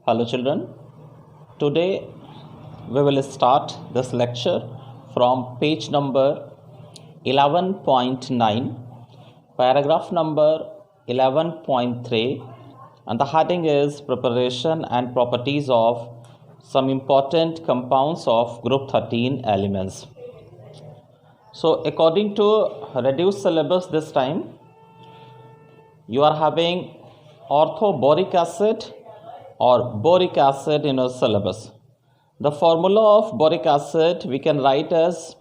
Hello children, today we will start this lecture from page number 11.9, paragraph number 11.3, and the heading is Preparation and Properties of some important compounds of group 13 elements. So according to reduced syllabus this time, you are having orthoboric acid or boric acid in your syllabus. The formula of boric acid we can write as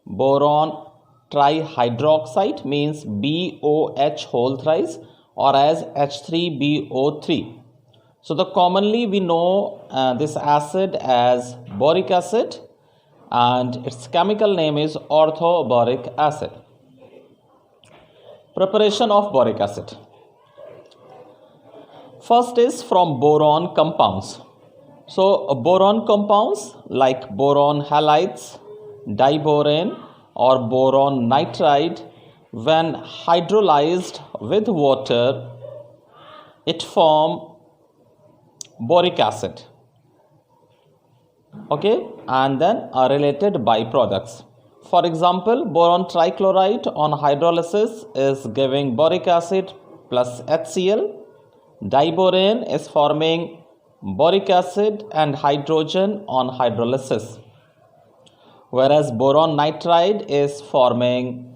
boron trihydroxide, means BOH whole thrice, or as H3BO3. So the commonly we know this acid as boric acid, and its chemical name is orthoboric acid. Preparation of boric acid. First is from boron compounds. So boron compounds like boron halides, diboron or boron nitride, when hydrolyzed with water, it form boric acid. Okay, and then are related byproducts. For example, boron trichloride on hydrolysis is giving boric acid plus HCl. Diboron is forming boric acid and hydrogen on hydrolysis, whereas boron nitride is forming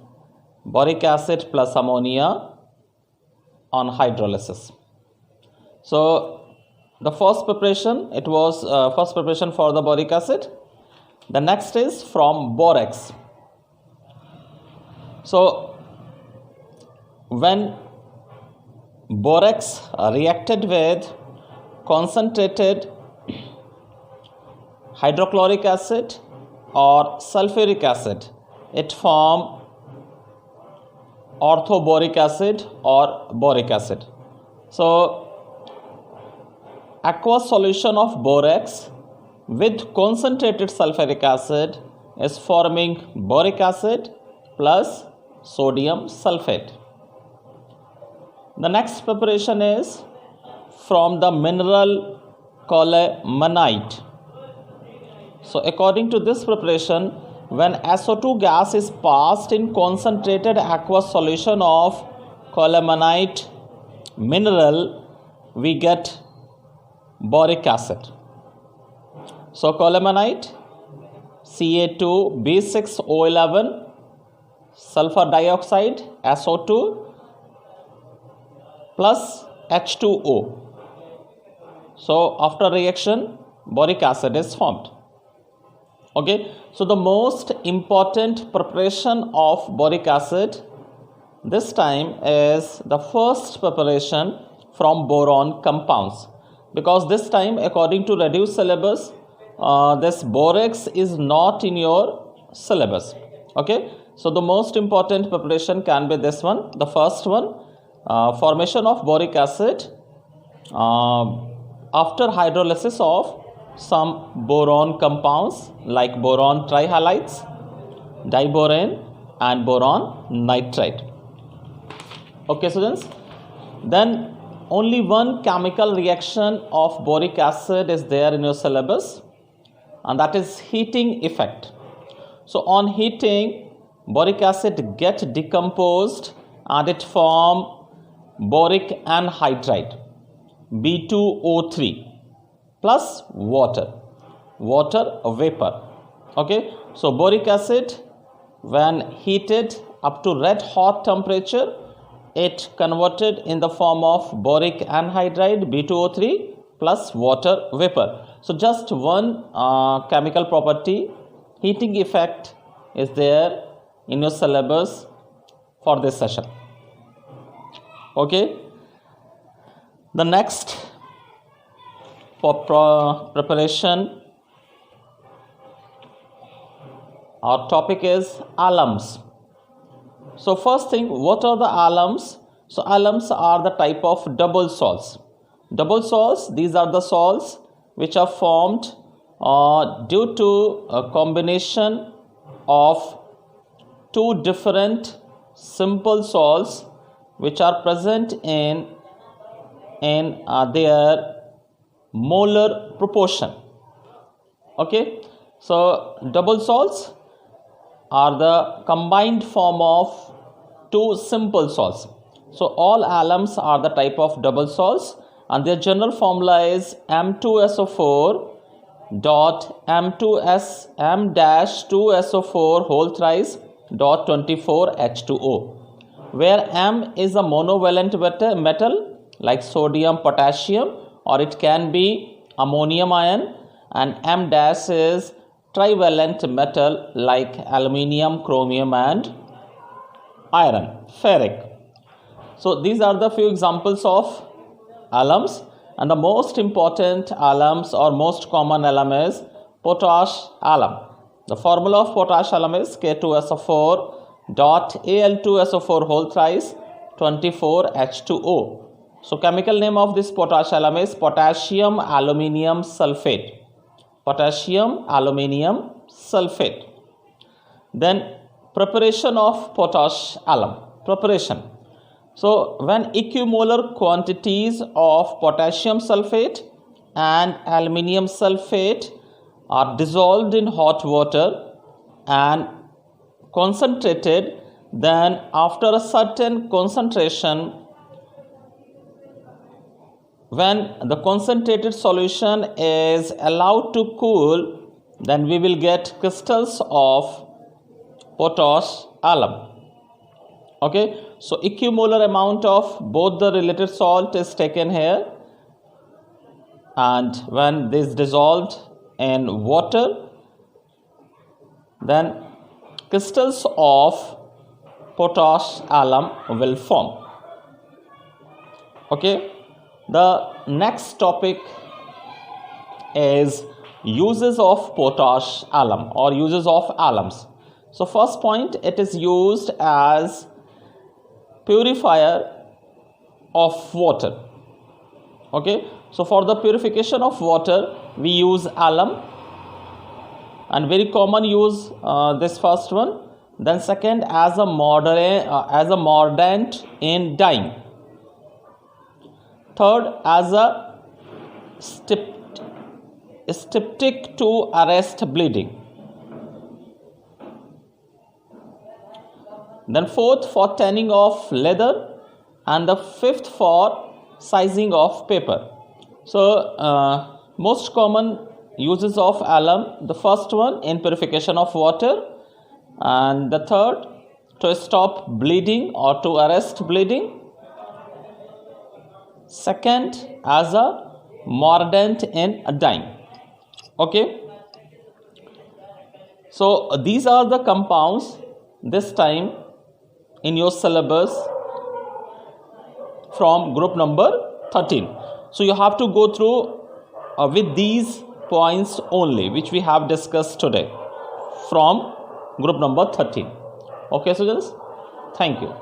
boric acid plus ammonia on hydrolysis. So the first preparation, it was first preparation for the boric acid. The next is from borax. So when borax reacted with concentrated hydrochloric acid or sulfuric acid, it formed orthoboric acid or boric acid. So aqueous solution of borax with concentrated sulfuric acid is forming boric acid plus sodium sulfate. The next preparation is from the mineral colemanite. So according to this preparation, when SO2 gas is passed in concentrated aqueous solution of colemanite mineral, we get boric acid. So colemanite, Ca2B6O11, sulfur dioxide, SO2 plus H2O. So after reaction, boric acid is formed. Okay, so the most important preparation of boric acid this time is the first preparation from boron compounds, because this time according to reduced syllabus, this borax is not in your syllabus. Okay, so the most important preparation can be this one, the first one. Formation of boric acid after hydrolysis of some boron compounds like boron trihalides, diboron and boron nitride. Okay students, then only one chemical reaction of boric acid is there in your syllabus, and that is heating effect. So on heating, boric acid get decomposed and it form boric anhydride B2O3 plus water vapor. Okay, so boric acid when heated up to red hot temperature, it converted in the form of boric anhydride B2O3 plus water vapor. So just one chemical property, heating effect, is there in your syllabus for this session. Okay, the next for preparation, our topic is alums. So first thing, what are the alums? So alums are the type of double salts. Double salts, these are the salts which are formed due to a combination of two different simple salts which are present in their molar proportion. Okay, so double salts are the combined form of two simple salts. So all alums are the type of double salts, and their general formula is M2SO4 dot M2S M-2SO4 whole thrice dot 24 H2O, where M is a monovalent metal like sodium, potassium, or it can be ammonium ion, and M dash is trivalent metal like aluminium, chromium, and iron, ferric. So these are the few examples of alums, and the most important alums or most common alum is potash alum. The formula of potash alum is K2SO4 dot Al2SO4 whole thrice 24 H2O. So chemical name of this potash alum is potassium aluminium sulfate. Potassium aluminium sulfate. Then preparation of potash alum. Preparation. So when equimolar quantities of potassium sulfate and aluminium sulfate are dissolved in hot water and concentrated, then after a certain concentration, when the concentrated solution is allowed to cool, then we will get crystals of potash alum. Okay, so equimolar amount of both the related salt is taken here, and when this dissolved in water, then crystals of potash alum will form. Okay, the next topic is uses of potash alum or uses of alums. So first point, it is used as purifier of water. Okay, so for the purification of water we use alum, and very common use this first one. Then second, as a mordant in dyeing. Third, as a styptic to arrest bleeding. Then fourth, for tanning of leather, and the fifth for sizing of paper. So most common uses of alum, the first one in purification of water, and the third to stop bleeding or to arrest bleeding. Second, as a mordant in dyeing. Okay, so these are the compounds this time in your syllabus from group number 13. So you have to go through with these points only, which we have discussed today from group number 13. Okay, so just thank you.